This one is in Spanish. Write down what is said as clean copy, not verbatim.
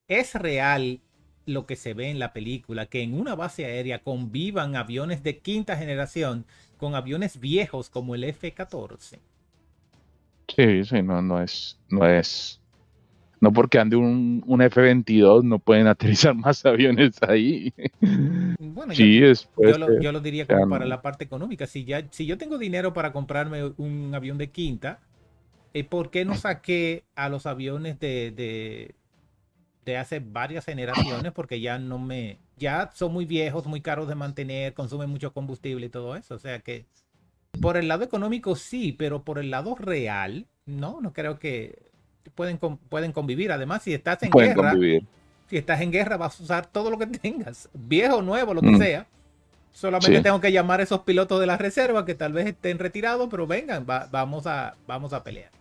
¿Es real lo que se ve en la película, que en una base aérea convivan aviones de quinta generación con aviones viejos como el F-14? Sí, sí, no porque ande un F-22 no pueden aterrizar más aviones ahí. Bueno, Sí, puede ser. yo lo diría O sea, como para no, la parte económica. Si yo tengo dinero para comprarme un avión de quinta, ¿por qué no saqué a los aviones de hace varias generaciones? Porque ya son muy viejos, muy caros de mantener, consumen mucho combustible y todo eso. O sea que por el lado económico sí, pero por el lado real, no creo que pueden convivir. Además, pueden convivir. si estás en guerra, vas a usar todo lo que tengas, viejo, nuevo, lo que Mm, sea. Solamente sí, tengo que llamar a esos pilotos de la reserva que tal vez estén retirados, pero vengan, vamos a pelear.